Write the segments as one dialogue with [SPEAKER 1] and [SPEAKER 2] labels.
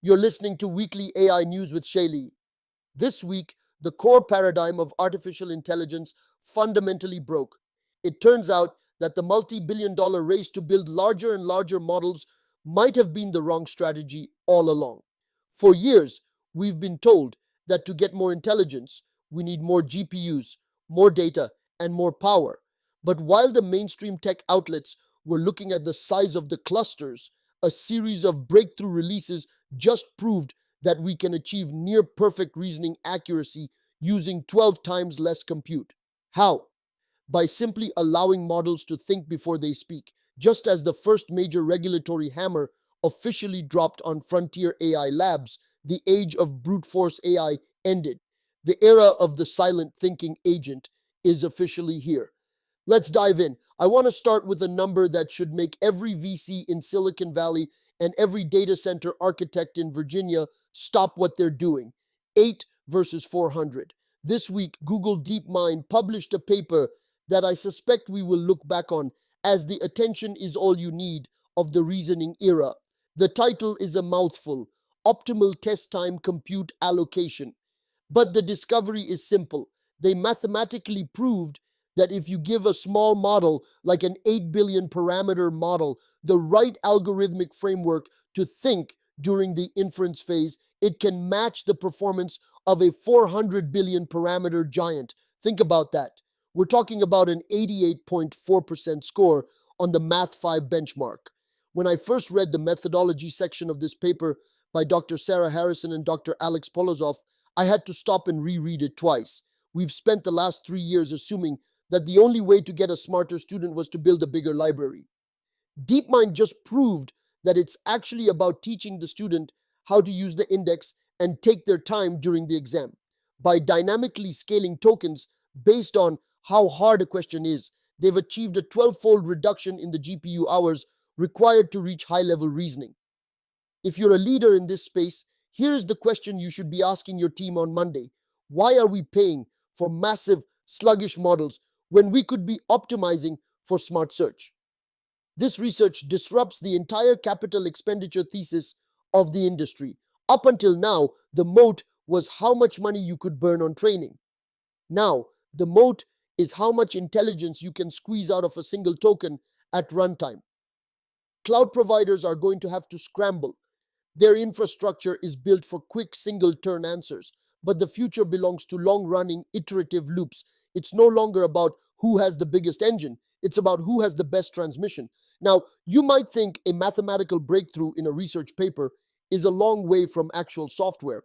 [SPEAKER 1] You're listening to Weekly AI News with Shaylee. This week, the core paradigm of artificial intelligence fundamentally broke. It turns out that the multi-billion-dollar race to build larger and larger models might have been the wrong strategy all along. For years, we've been told that to get more intelligence, we need more GPUs, more data, and more power. But while the mainstream tech outlets were looking at the size of the clusters, a series of breakthrough releases just proved that we can achieve near perfect reasoning accuracy using 12 times less compute. How? By simply allowing models to think before they speak, just as the first major regulatory hammer officially dropped on frontier AI labs. The age of brute force AI ended. The era of the silent thinking agent is officially here. Let's dive in. I want to start with a number that should make every VC in Silicon Valley and every data center architect in Virginia stop what they're doing. 8 versus 400. This week, Google DeepMind published a paper that I suspect we will look back on as the attention is all you need of the reasoning era. The title is a mouthful: Optimal Test Time Compute Allocation. But the discovery is simple. They mathematically proved that if you give a small model, like an 8 billion parameter model, the right algorithmic framework to think during the inference phase, it can match the performance of a 400 billion parameter giant. Think about that. We're talking about an 88.4% score on the Math 5 benchmark. When I first read the methodology section of this paper by Dr. Sarah Harrison and Dr. Alex Polozov, I had to stop and reread it twice. We've spent the last 3 years assuming that the only way to get a smarter student was to build a bigger library. DeepMind just proved that it's actually about teaching the student how to use the index and take their time during the exam. By dynamically scaling tokens based on how hard a question is, they've achieved a 12-fold reduction in the GPU hours required to reach high-level reasoning. If you're a leader in this space, here is the question you should be asking your team on Monday. Why are we paying for massive, sluggish models when we could be optimizing for smart search? This research disrupts the entire capital expenditure thesis of the industry. Up until now, the moat was how much money you could burn on training. Now, the moat is how much intelligence you can squeeze out of a single token at runtime. Cloud providers are going to have to scramble. Their infrastructure is built for quick single-turn answers, but the future belongs to long-running iterative loops. It's no longer about who has the biggest engine. It's about who has the best transmission. Now, you might think a mathematical breakthrough in a research paper is a long way from actual software.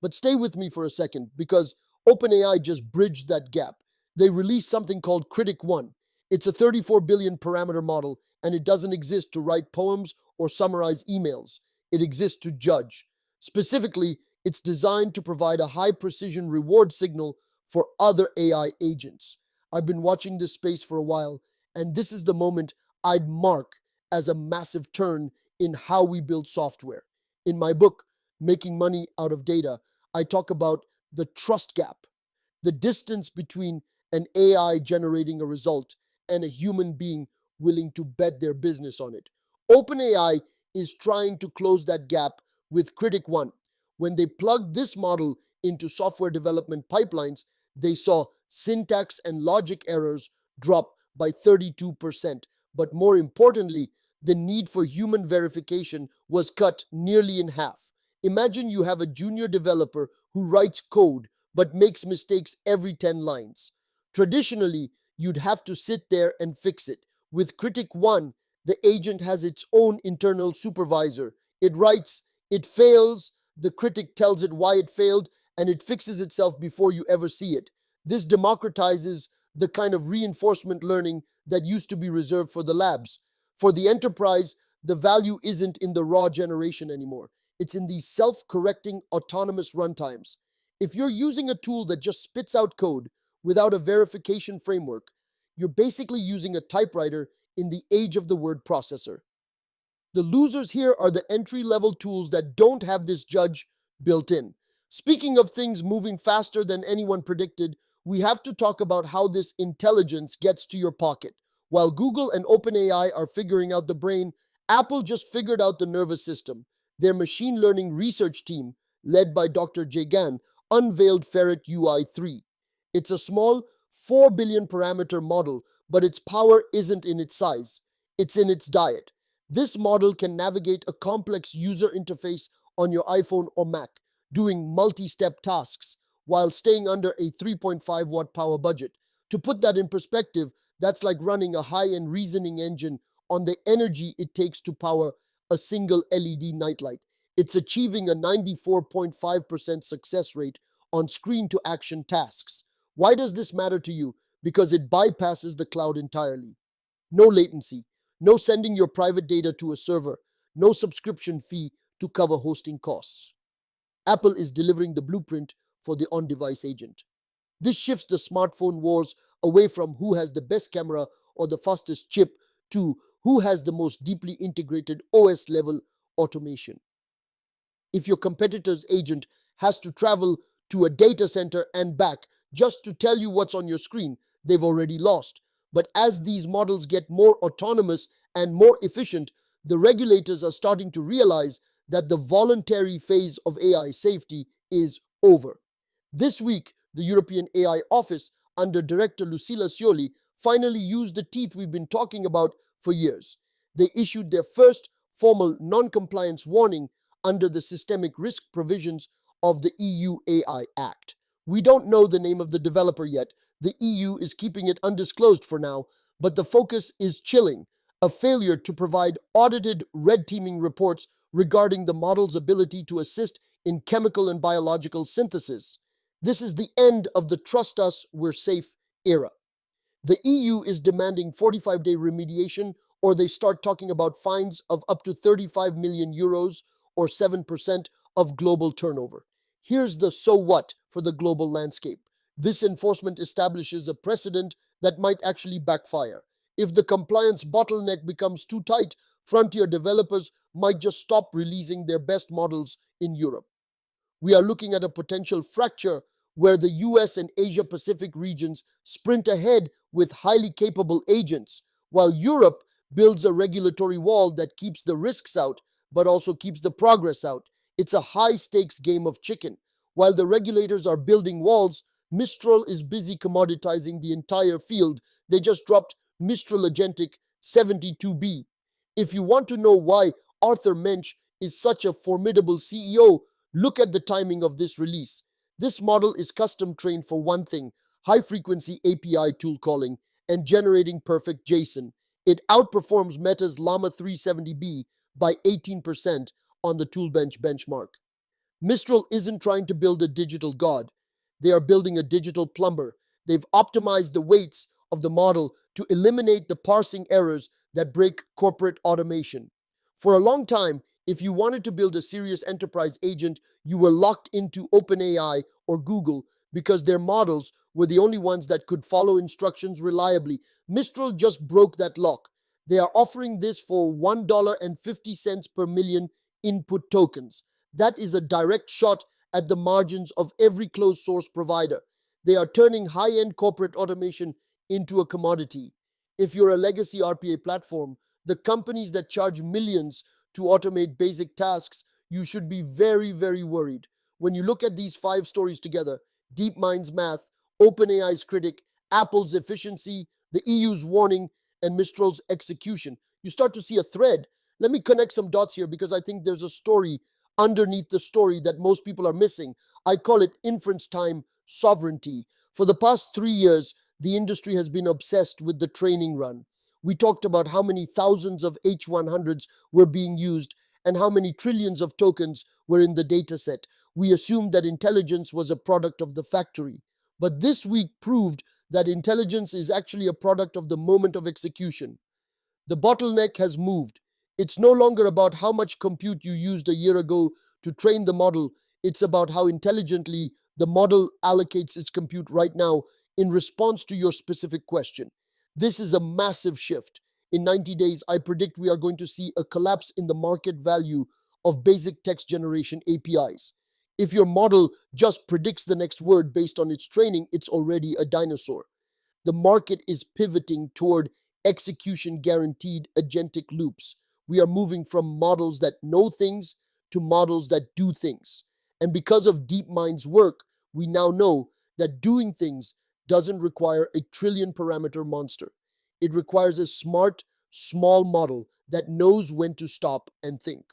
[SPEAKER 1] But stay with me for a second, because OpenAI just bridged that gap. They released something called Critic 1. It's a 34 billion parameter model, and it doesn't exist to write poems or summarize emails. It exists to judge. Specifically, it's designed to provide a high-precision reward signal for other AI agents. I've been watching this space for a while, and this is the moment I'd mark as a massive turn in how we build software. In my book, Making Money Out of Data, I talk about the trust gap, the distance between an AI generating a result and a human being willing to bet their business on it. OpenAI is trying to close that gap with Critic 1. When they plugged this model into software development pipelines, they saw syntax and logic errors drop by 32%. But more importantly, the need for human verification was cut nearly in half. Imagine you have a junior developer who writes code but makes mistakes every 10 lines. Traditionally, you'd have to sit there and fix it. With Critic 1, the agent has its own internal supervisor. It writes, it fails, the critic tells it why it failed, and it fixes itself before you ever see it. This democratizes the kind of reinforcement learning that used to be reserved for the labs. For the enterprise, the value isn't in the raw generation anymore. It's in these self-correcting autonomous runtimes. If you're using a tool that just spits out code without a verification framework, you're basically using a typewriter in the age of the word processor. The losers here are the entry-level tools that don't have this judge built in. Speaking of things moving faster than anyone predicted, we have to talk about how this intelligence gets to your pocket. While Google and OpenAI are figuring out the brain, Apple just figured out the nervous system. Their machine learning research team, led by Dr. Jagan, unveiled Ferret UI3. It's a small 4 billion parameter model, but its power isn't in its size, it's in its diet. This model can navigate a complex user interface on your iPhone or Mac, doing multi step tasks while staying under a 3.5-watt power budget. To put that in perspective, that's like running a high end reasoning engine on the energy it takes to power a single LED nightlight. It's achieving a 94.5% success rate on screen to action tasks. Why does this matter to you? Because it bypasses the cloud entirely. No latency, no sending your private data to a server, no subscription fee to cover hosting costs. Apple is delivering the blueprint for the on device agent. This shifts the smartphone wars away from who has the best camera or the fastest chip to who has the most deeply integrated OS level automation. If your competitor's agent has to travel to a data center and back just to tell you what's on your screen, they've already lost. But as these models get more autonomous and more efficient, the regulators are starting to realize that the voluntary phase of AI safety is over. This week, the European AI Office, under Director Lucilla Scioli, finally used the teeth we've been talking about for years. They issued their first formal non-compliance warning under the systemic risk provisions of the EU AI Act. We don't know the name of the developer yet. The EU is keeping it undisclosed for now, but the focus is chilling: a failure to provide audited red teaming reports regarding the model's ability to assist in chemical and biological synthesis. This is the end of the trust us, we're safe era. The EU is demanding 45-day remediation, or they start talking about fines of up to 35 million euros or 7% of global turnover. Here's the so what for the global landscape. This enforcement establishes a precedent that might actually backfire. If the compliance bottleneck becomes too tight, frontier developers might just stop releasing their best models in Europe. We are looking at a potential fracture where the US and Asia Pacific regions sprint ahead with highly capable agents, while Europe builds a regulatory wall that keeps the risks out but also keeps the progress out. It's a high stakes game of chicken. While the regulators are building walls, Mistral is busy commoditizing the entire field. They just dropped Mistral Agentic 72B. If you want to know why Arthur Mensch is such a formidable CEO, look at the timing of this release. This model is custom trained for one thing: high frequency API tool calling and generating perfect JSON. It outperforms Meta's Llama 370B by 18% on the Toolbench benchmark. Mistral isn't trying to build a digital god. They are building a digital plumber. They've optimized the weights of the model to eliminate the parsing errors that break corporate automation. For a long time, if you wanted to build a serious enterprise agent, you were locked into OpenAI or Google because their models were the only ones that could follow instructions reliably. Mistral just broke that lock. They are offering this for $1.50 per million input tokens. That is a direct shot at the margins of every closed source provider. They are turning high-end corporate automation into a commodity. If you're a legacy RPA platform, the companies that charge millions to automate basic tasks, you should be very, very worried. When you look at these five stories together: DeepMind's math, OpenAI's critic, Apple's efficiency, the EU's warning, and Mistral's execution, you start to see a thread. Let me connect some dots here because I think there's a story underneath the story that most people are missing. I call it inference time sovereignty. For the past 3 years, the industry has been obsessed with the training run. We talked about how many thousands of H100s were being used and how many trillions of tokens were in the dataset. We assumed that intelligence was a product of the factory. But this week proved that intelligence is actually a product of the moment of execution. The bottleneck has moved. It's no longer about how much compute you used a year ago to train the model. It's about how intelligently the model allocates its compute right now in response to your specific question. This is a massive shift. In 90 days, I predict we are going to see a collapse in the market value of basic text generation APIs. If your model just predicts the next word based on its training, it's already a dinosaur. The market is pivoting toward execution guaranteed agentic loops. We are moving from models that know things to models that do things. And because of DeepMind's work, we now know that doing things doesn't require a trillion parameter monster. It requires a smart, small model that knows when to stop and think.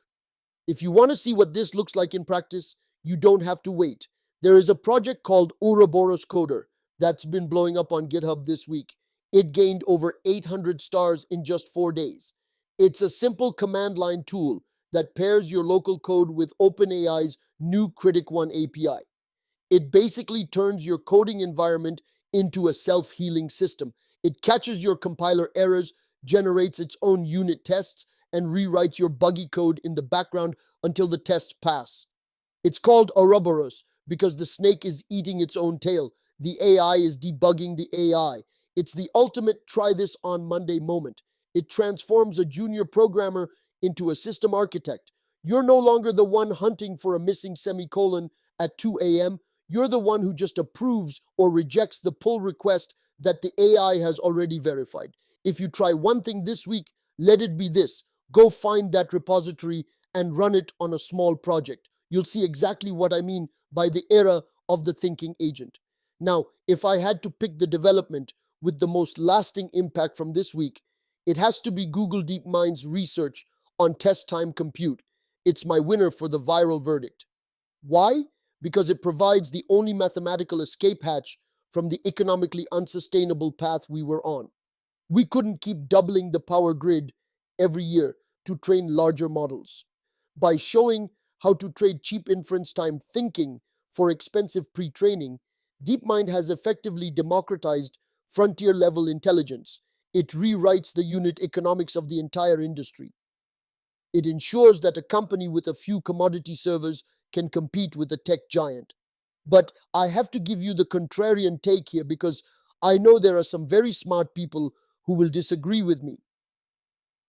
[SPEAKER 1] If you want to see what this looks like in practice, you don't have to wait. There is a project called Ouroboros Coder that's been blowing up on GitHub this week. It gained over 800 stars in just 4 days. It's a simple command line tool that pairs your local code with OpenAI's new Critic 1 API. It basically turns your coding environment into a self-healing system. It catches your compiler errors, generates its own unit tests, and rewrites your buggy code in the background until the tests pass. It's called Ouroboros because the snake is eating its own tail. The AI is debugging the AI. It's the ultimate try this on Monday moment. It transforms a junior programmer into a system architect. You're no longer the one hunting for a missing semicolon at 2 a.m. You're the one who just approves or rejects the pull request that the AI has already verified. If you try one thing this week, let it be this. Go find that repository and run it on a small project. You'll see exactly what I mean by the era of the thinking agent. Now, if I had to pick the development with the most lasting impact from this week, it has to be Google DeepMind's research on test time compute. It's my winner for the viral verdict. Why? Because it provides the only mathematical escape hatch from the economically unsustainable path we were on. We couldn't keep doubling the power grid every year to train larger models. By showing how to trade cheap inference time thinking for expensive pre-training, DeepMind has effectively democratized frontier level intelligence. It rewrites the unit economics of the entire industry. It ensures that a company with a few commodity servers can compete with a tech giant. But I have to give you the contrarian take here because I know there are some very smart people who will disagree with me.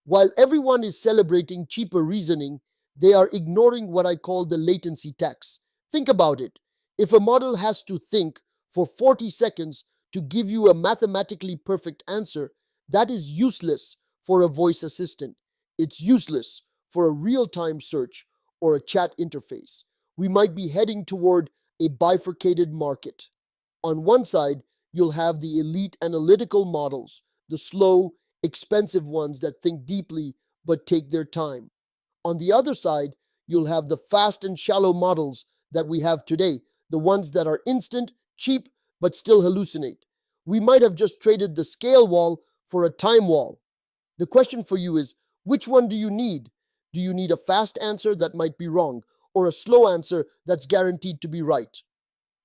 [SPEAKER 1] While everyone is celebrating cheaper reasoning, they are ignoring what I call the latency tax. Think about it. If a model has to think for 40 seconds to give you a mathematically perfect answer, that is useless for a voice assistant. It's useless for a real-time search or a chat interface. We might be heading toward a bifurcated market. On one side, you'll have the elite analytical models, the slow, expensive ones that think deeply but take their time. On the other side, you'll have the fast and shallow models that we have today, the ones that are instant, cheap, but still hallucinate. We might have just traded the scale wall for a time wall. The question for you is, which one do you need? Do you need a fast answer that might be wrong, or a slow answer that's guaranteed to be right?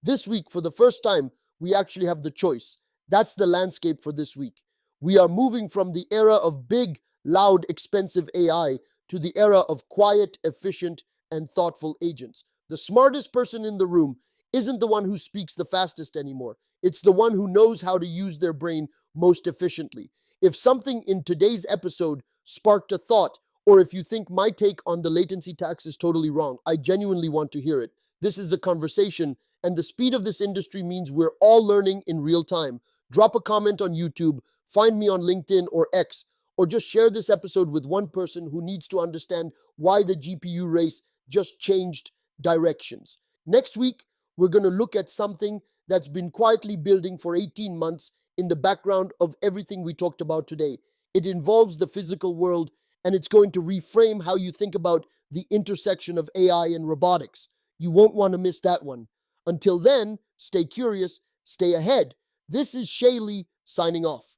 [SPEAKER 1] This week, for the first time, we actually have the choice. That's the landscape for this week. We are moving from the era of big, loud, expensive AI to the era of quiet, efficient, and thoughtful agents. The smartest person in the room isn't the one who speaks the fastest anymore. It's the one who knows how to use their brain most efficiently. If something in today's episode sparked a thought, or if you think my take on the latency tax is totally wrong, I genuinely want to hear it. This is a conversation, and the speed of this industry means we're all learning in real time. Drop a comment on YouTube, find me on LinkedIn or X, or just share this episode with one person who needs to understand why the GPU race just changed directions. Next week, we're going to look at something that's been quietly building for 18 months in the background of everything we talked about today. It involves the physical world, and it's going to reframe how you think about the intersection of AI and robotics. You won't want to miss that one. Until then, stay curious, stay ahead. This is Shailendra signing off.